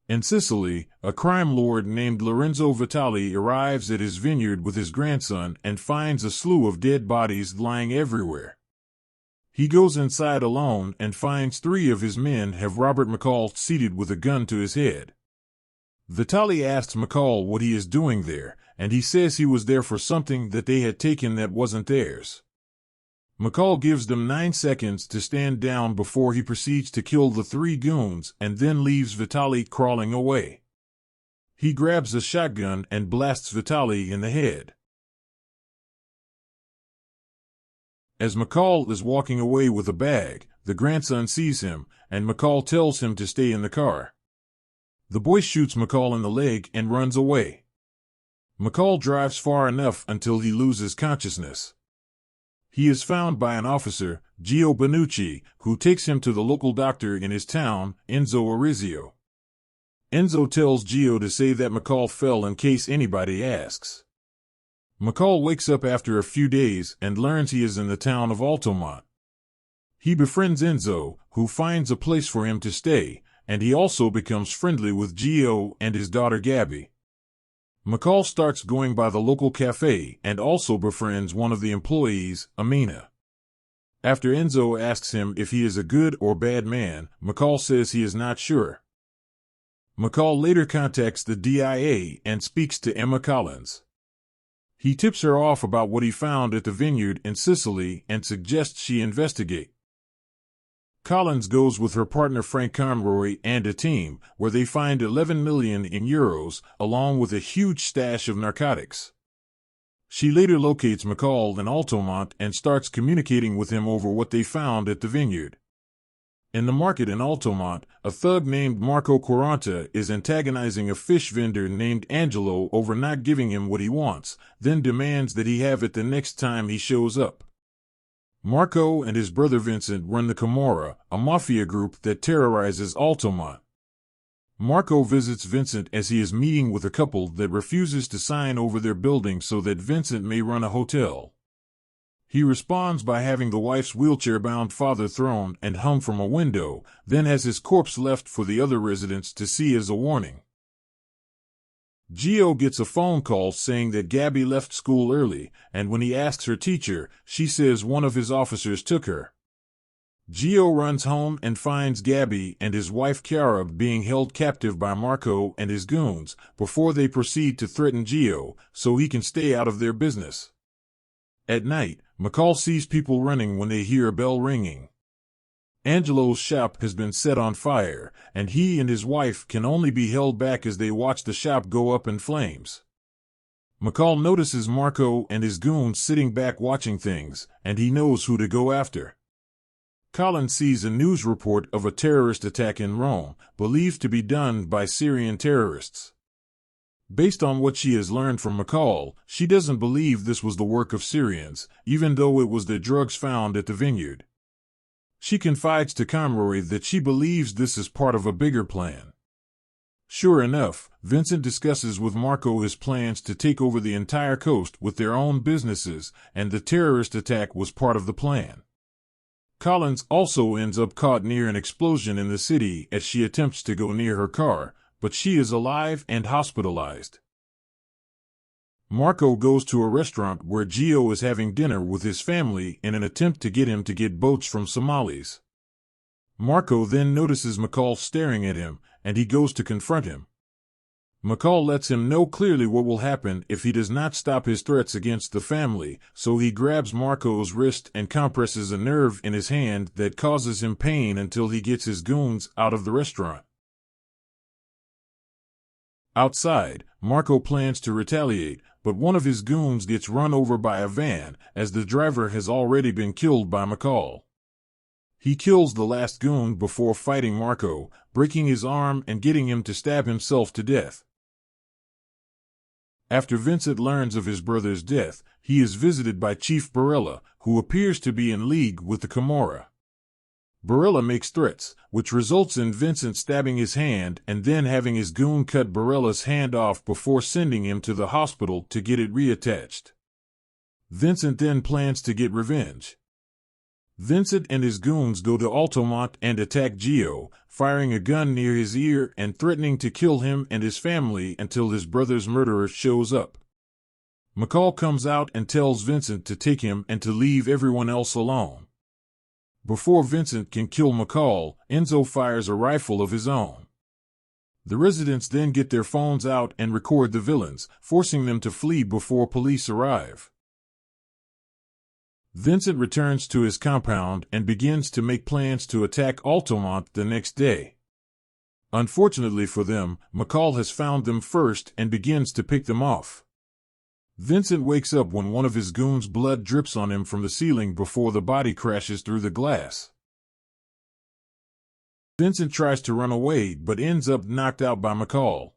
In Sicily, a crime lord named Lorenzo Vitali arrives at his vineyard with his grandson and finds a slew of dead bodies lying everywhere. He goes inside alone and finds 3 of his men have Robert McCall seated with a gun to his head. Vitali asks McCall what he is doing there, and he says he was there for something that they had taken that wasn't theirs. McCall gives them 9 seconds to stand down before he proceeds to kill the 3 goons and then leaves Vitali crawling away. He grabs a shotgun and blasts Vitali in the head. As McCall is walking away with a bag, the grandson sees him, and McCall tells him to stay in the car. The boy shoots McCall in the leg and runs away. McCall drives far enough until he loses consciousness. He is found by an officer, Gio Benucci, who takes him to the local doctor in his town, Enzo Orizio. Enzo tells Gio to say that McCall fell in case anybody asks. McCall wakes up after a few days and learns he is in the town of Altamont. He befriends Enzo, who finds a place for him to stay, and he also becomes friendly with Gio and his daughter Gabby. McCall starts going by the local cafe and also befriends one of the employees, Amina. After Enzo asks him if he is a good or bad man, McCall says he is not sure. McCall later contacts the DIA and speaks to Emma Collins. He tips her off about what he found at the vineyard in Sicily and suggests she investigate. Collins goes with her partner Frank Conroy and a team, where they find 11 million euros, along with a huge stash of narcotics. She later locates McCall in Altamont and starts communicating with him over what they found at the vineyard. In the market in Altamont, a thug named Marco Quaranta is antagonizing a fish vendor named Angelo over not giving him what he wants, then demands that he have it the next time he shows up. Marco and his brother Vincent run the Camorra, a mafia group that terrorizes Altamont. Marco visits Vincent as he is meeting with a couple that refuses to sign over their building so that Vincent may run a hotel. He responds by having the wife's wheelchair-bound father thrown and hung from a window, then has his corpse left for the other residents to see as a warning. Gio gets a phone call saying that Gabby left school early, and when he asks her teacher, she says one of his officers took her. Gio runs home and finds Gabby and his wife Chiara being held captive by Marco and his goons, before they proceed to threaten Gio, so he can stay out of their business. At night, McCall sees people running when they hear a bell ringing. Angelo's shop has been set on fire, and he and his wife can only be held back as they watch the shop go up in flames. McCall notices Marco and his goons sitting back watching things, and he knows who to go after. Collins sees a news report of a terrorist attack in Rome, believed to be done by Syrian terrorists. Based on what she has learned from McCall, she doesn't believe this was the work of Syrians, even though it was the drugs found at the vineyard. She confides to Conroy that she believes this is part of a bigger plan. Sure enough, Vincent discusses with Marco his plans to take over the entire coast with their own businesses, and the terrorist attack was part of the plan. Collins also ends up caught near an explosion in the city as she attempts to go near her car, but she is alive and hospitalized. Marco goes to a restaurant where Gio is having dinner with his family in an attempt to get him to get boats from Somalis. Marco then notices McCall staring at him, and he goes to confront him. McCall lets him know clearly what will happen if he does not stop his threats against the family, so he grabs Marco's wrist and compresses a nerve in his hand that causes him pain until he gets his goons out of the restaurant. Outside, Marco plans to retaliate, but one of his goons gets run over by a van, as the driver has already been killed by McCall. He kills the last goon before fighting Marco, breaking his arm and getting him to stab himself to death. After Vincent learns of his brother's death, he is visited by Chief Barella, who appears to be in league with the Camorra. Barella makes threats, which results in Vincent stabbing his hand and then having his goon cut Barella's hand off before sending him to the hospital to get it reattached. Vincent then plans to get revenge. Vincent and his goons go to Altamont and attack Gio, firing a gun near his ear and threatening to kill him and his family until his brother's murderer shows up. McCall comes out and tells Vincent to take him and to leave everyone else alone. Before Vincent can kill McCall, Enzo fires a rifle of his own. The residents then get their phones out and record the villains, forcing them to flee before police arrive. Vincent returns to his compound and begins to make plans to attack Altamont the next day. Unfortunately for them, McCall has found them first and begins to pick them off. Vincent wakes up when one of his goons' blood drips on him from the ceiling before the body crashes through the glass. Vincent tries to run away but ends up knocked out by McCall.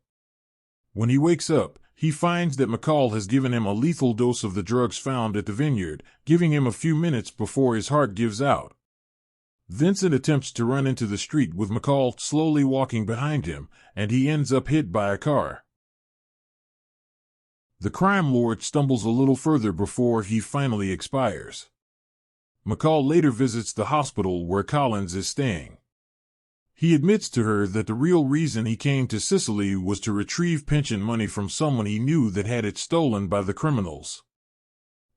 When he wakes up, he finds that McCall has given him a lethal dose of the drugs found at the vineyard, giving him a few minutes before his heart gives out. Vincent attempts to run into the street with McCall slowly walking behind him, and he ends up hit by a car. The crime lord stumbles a little further before he finally expires. McCall later visits the hospital where Collins is staying. He admits to her that the real reason he came to Sicily was to retrieve pension money from someone he knew that had it stolen by the criminals.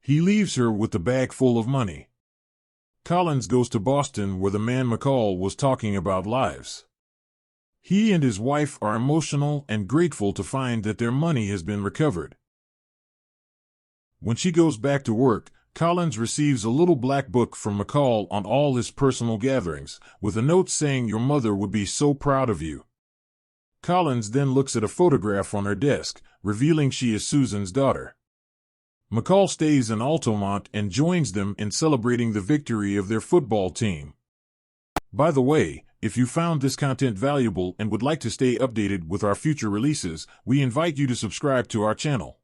He leaves her with the bag full of money. Collins goes to Boston where the man McCall was talking about lives. He and his wife are emotional and grateful to find that their money has been recovered. When she goes back to work, Collins receives a little black book from McCall on all his personal gatherings, with a note saying your mother would be so proud of you. Collins then looks at a photograph on her desk, revealing she is Susan's daughter. McCall stays in Altamont and joins them in celebrating the victory of their football team. By the way, if you found this content valuable and would like to stay updated with our future releases, we invite you to subscribe to our channel.